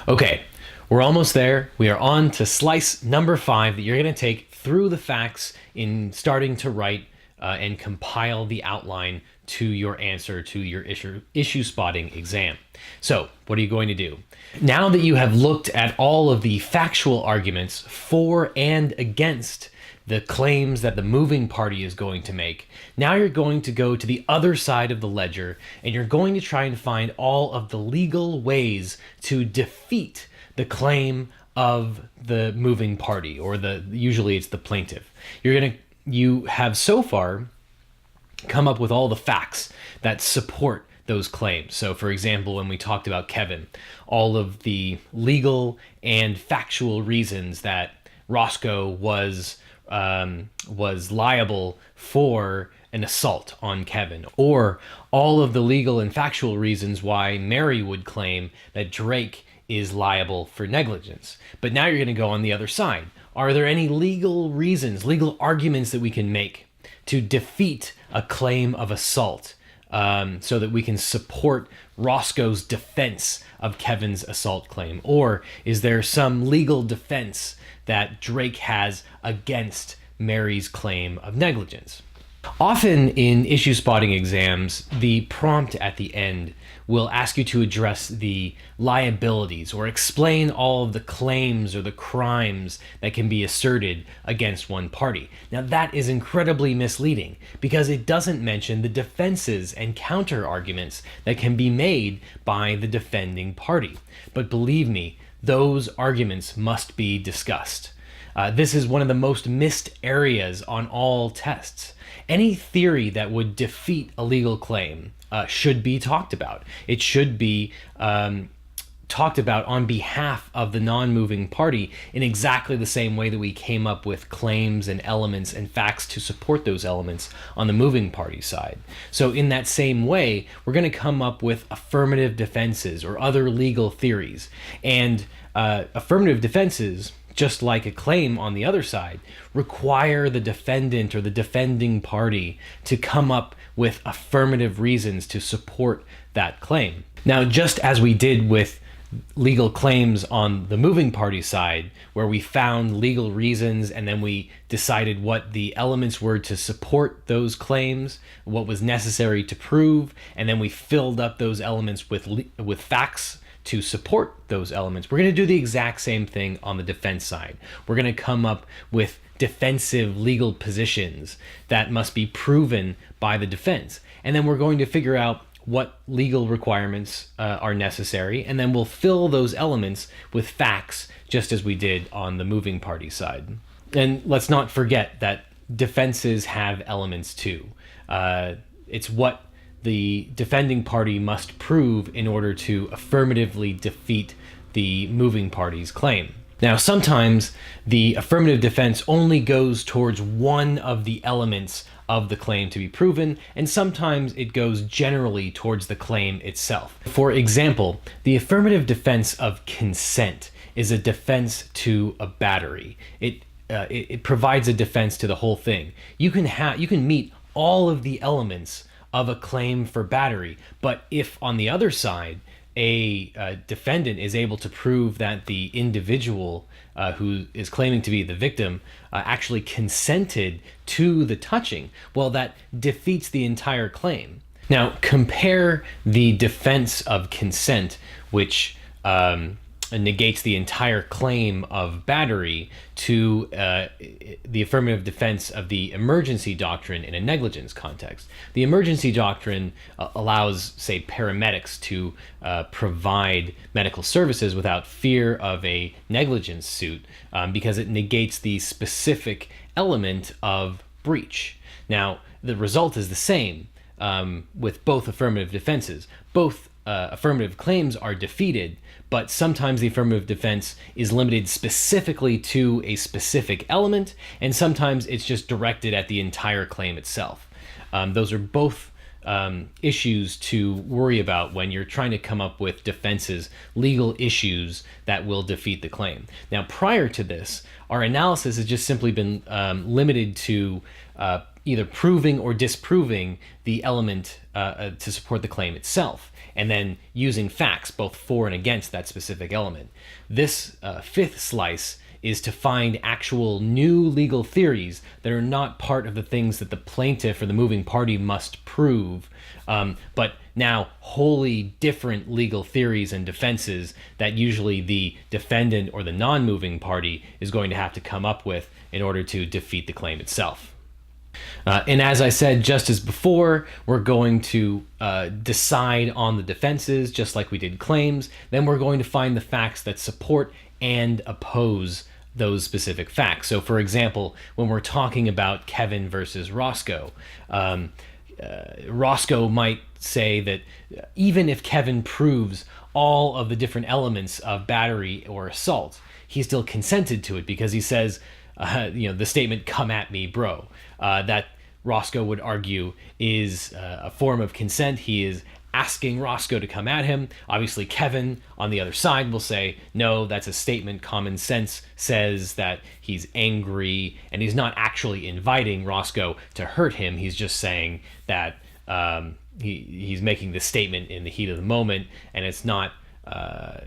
Okay, we're almost there. We are on to slice number 5 that you're going to take through the facts in starting to write and compile the outline to your answer to your issue spotting exam. So, what are you going to do? Now that you have looked at all of the factual arguments for and against the claims that the moving party is going to make, now you're going to go to the other side of the ledger and you're going to try and find all of the legal ways to defeat the claim of the moving party, or usually it's the plaintiff. You have so far come up with all the facts that support those claims. So, for example, when we talked about Kevin, all of the legal and factual reasons that Roscoe was liable for an assault on Kevin, or all of the legal and factual reasons why Mary would claim that Drake is liable for negligence. But now you're going to go on the other side. Are there any legal reasons, legal arguments that we can make to defeat a claim of assault, so that we can support Roscoe's defense of Kevin's assault claim? Or is there some legal defense that Drake has against Mary's claim of negligence? Often in issue spotting exams, the prompt at the end will ask you to address the liabilities or explain all of the claims or the crimes that can be asserted against one party. Now, that is incredibly misleading because it doesn't mention the defenses and counter arguments that can be made by the defending party. But believe me, those arguments must be discussed. This is one of the most missed areas on all tests. Any theory that would defeat a legal claim should be talked about. It should be talked about on behalf of the non-moving party in exactly the same way that we came up with claims and elements and facts to support those elements on the moving party side. So in that same way, we're going to come up with affirmative defenses or other legal theories. And affirmative defenses, just like a claim on the other side, require the defendant or the defending party to come up with affirmative reasons to support that claim. Now, just as we did with legal claims on the moving party side, where we found legal reasons and then we decided what the elements were to support those claims, what was necessary to prove, and then we filled up those elements with facts to support those elements. We're going to do the exact same thing on the defense side. We're going to come up with defensive legal positions that must be proven by the defense. And then we're going to figure out what legal requirements are necessary, and then we'll fill those elements with facts, just as we did on the moving party side. And let's not forget that defenses have elements too. It's what the defending party must prove in order to affirmatively defeat the moving party's claim. Now, sometimes the affirmative defense only goes towards one of the elements of the claim to be proven, and sometimes it goes generally towards the claim itself. For example, the affirmative defense of consent is a defense to a battery. It provides a defense to the whole thing. You can meet all of the elements of a claim for battery, but if on the other side a defendant is able to prove that the individual who is claiming to be the victim actually consented to the touching, well, that defeats the entire claim. Now, compare the defense of consent, which negates the entire claim of battery, to the affirmative defense of the emergency doctrine in a negligence context. The emergency doctrine allows, say, paramedics to provide medical services without fear of a negligence suit because it negates the specific element of breach. Now, the result is the same with both affirmative defenses. Both affirmative claims are defeated, but sometimes the affirmative defense is limited specifically to a specific element, and sometimes it's just directed at the entire claim itself. Those are both issues to worry about when you're trying to come up with defenses, legal issues that will defeat the claim. Now, prior to this, our analysis has just simply been limited to either proving or disproving the element to support the claim itself, and then using facts both for and against that specific element. This fifth slice is to find actual new legal theories that are not part of the things that the plaintiff or the moving party must prove, but now wholly different legal theories and defenses that usually the defendant or the non-moving party is going to have to come up with in order to defeat the claim itself. And as I said just as before, we're going to decide on the defenses just like we did claims. Then we're going to find the facts that support and oppose those specific facts. So for example, when we're talking about Kevin versus Roscoe, Roscoe might say that even if Kevin proves all of the different elements of battery or assault, he still consented to it because he says, the statement "come at me, bro," that Roscoe would argue is a form of consent. He is asking Roscoe to come at him. Obviously, Kevin on the other side will say, no, that's a statement. Common sense says that he's angry, and he's not actually inviting Roscoe to hurt him. He's just saying that he's making this statement in the heat of the moment, and it's not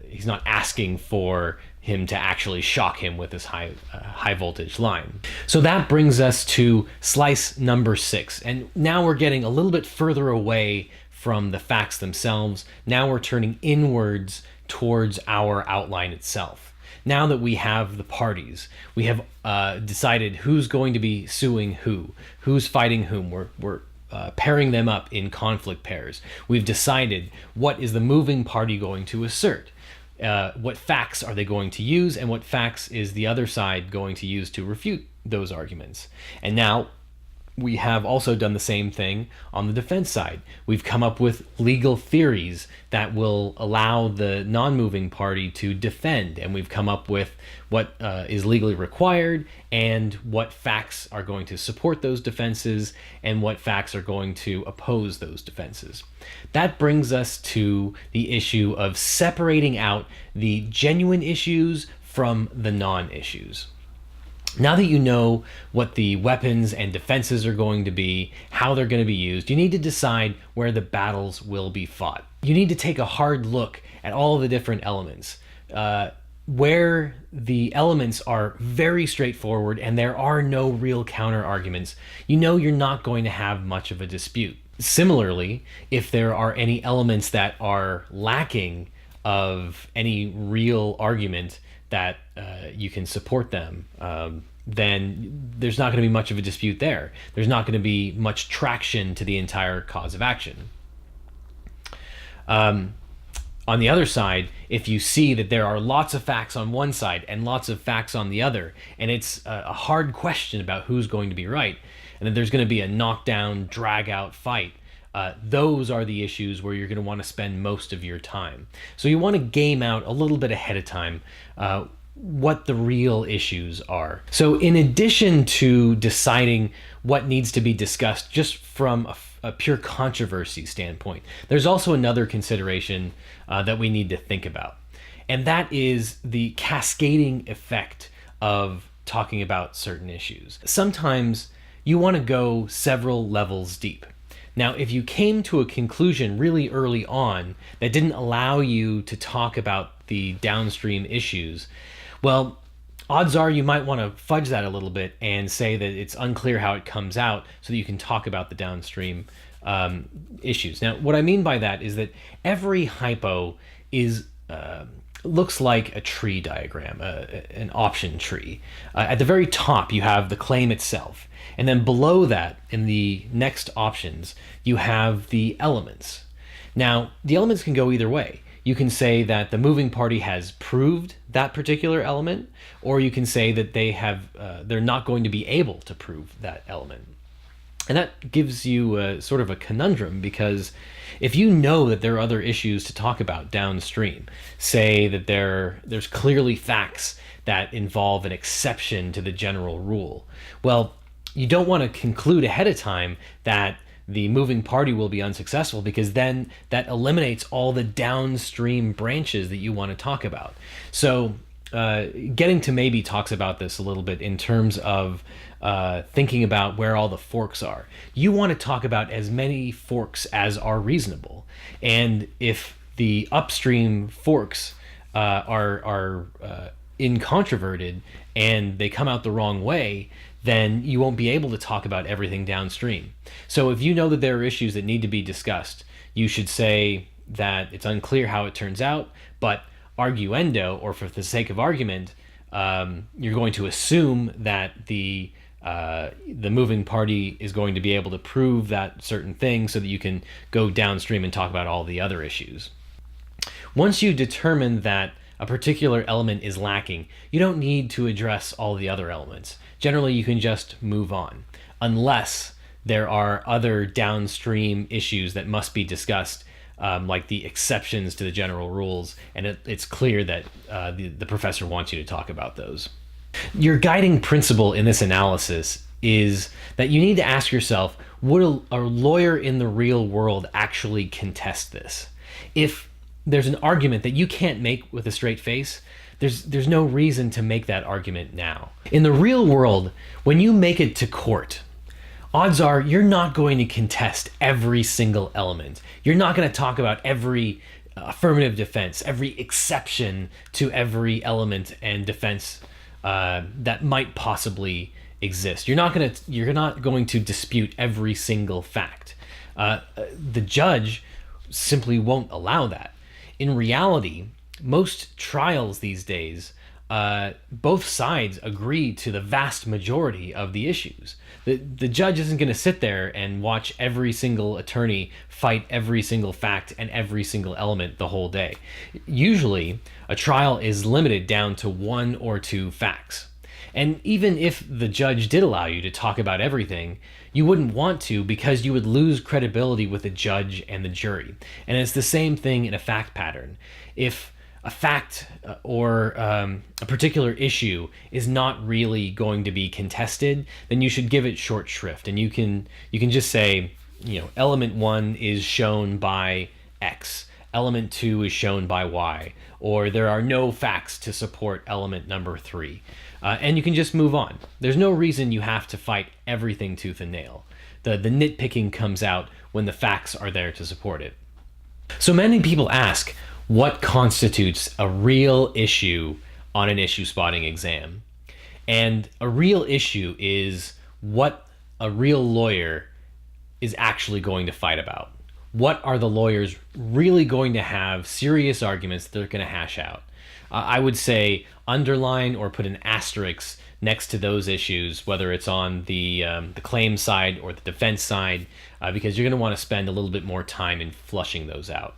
he's not asking for him to actually shock him with this high voltage line. So that brings us to slice number 6, and now we're getting a little bit further away from the facts themselves. Now we're turning inwards towards our outline itself. Now that we have the parties, we have decided who's going to be suing who's fighting whom. We're pairing them up in conflict pairs. We've decided what is the moving party going to assert. What facts are they going to use, and what facts is the other side going to use to refute those arguments. And now we have also done the same thing on the defense side. We've come up with legal theories that will allow the non-moving party to defend, and we've come up with what is legally required and what facts are going to support those defenses and what facts are going to oppose those defenses. That brings us to the issue of separating out the genuine issues from the non-issues. Now that you know what the weapons and defenses are going to be, how they're going to be used, you need to decide where the battles will be fought. You need to take a hard look at all the different elements. Where the elements are very straightforward and there are no real counter arguments, you know you're not going to have much of a dispute. Similarly, if there are any elements that are lacking of any real argument that you can support them, then there's not going to be much of a dispute there. There's not going to be much traction to the entire cause of action. On the other side, if you see that there are lots of facts on one side and lots of facts on the other, and it's a hard question about who's going to be right, and that there's going to be a knockdown, drag-out fight, those are the issues where you're going to want to spend most of your time. So you want to game out a little bit ahead of time what the real issues are. So in addition to deciding what needs to be discussed just from a pure controversy standpoint, there's also another consideration that we need to think about. And that is the cascading effect of talking about certain issues. Sometimes you want to go several levels deep. Now, if you came to a conclusion really early on that didn't allow you to talk about the downstream issues, well, odds are you might want to fudge that a little bit and say that it's unclear how it comes out so that you can talk about the downstream issues. Now, what I mean by that is that every hypo is looks like a tree diagram, an option tree. At the very top, you have the claim itself. And then below that, in the next options, you have the elements. Now, the elements can go either way. You can say that the moving party has proved that particular element, or you can say that they're not going to be able to prove that element. And that gives you sort of a conundrum, because if you know that there are other issues to talk about downstream, say that there's clearly facts that involve an exception to the general rule, well, you don't want to conclude ahead of time that the moving party will be unsuccessful, because then that eliminates all the downstream branches that you want to talk about. So Getting to Maybe talks about this a little bit in terms of thinking about where all the forks are. You want to talk about as many forks as are reasonable, and if the upstream forks are incontroverted and they come out the wrong way, then you won't be able to talk about everything downstream. So if you know that there are issues that need to be discussed, you should say that it's unclear how it turns out, but arguendo, or for the sake of argument, you're going to assume that the moving party is going to be able to prove that certain thing so that you can go downstream and talk about all the other issues. Once you determine that a particular element is lacking, you don't need to address all the other elements. Generally, you can just move on, unless there are other downstream issues that must be discussed, like the exceptions to the general rules, and it's clear that the professor wants you to talk about those. Your guiding principle in this analysis is that you need to ask yourself, would a lawyer in the real world actually contest this? If there's an argument that you can't make with a straight face, there's no reason to make that argument now. In the real world, when you make it to court, odds are you're not going to contest every single element. You're not going to talk about every affirmative defense, every exception to every element and defense that might possibly exist. You're not going to dispute every single fact. The judge simply won't allow that. In reality, most trials these days, both sides agree to the vast majority of the issues. The judge isn't going to sit there and watch every single attorney fight every single fact and every single element the whole day. Usually, a trial is limited down to one or two facts. And even if the judge did allow you to talk about everything, you wouldn't want to, because you would lose credibility with the judge and the jury. And it's the same thing in a fact pattern. If a fact or a particular issue is not really going to be contested, then you should give it short shrift. And you can just say, element 1 is shown by X, element 2 is shown by Y, or there are no facts to support element number 3. And you can just move on. There's no reason you have to fight everything tooth and nail. The nitpicking comes out when the facts are there to support it. So many people ask, what constitutes a real issue on an issue spotting exam? And a real issue is what a real lawyer is actually going to fight about. What are the lawyers really going to have serious arguments that they're going to hash out? I would say underline or put an asterisk next to those issues, whether it's on the claim side or the defense side, because you're going to want to spend a little bit more time in flushing those out.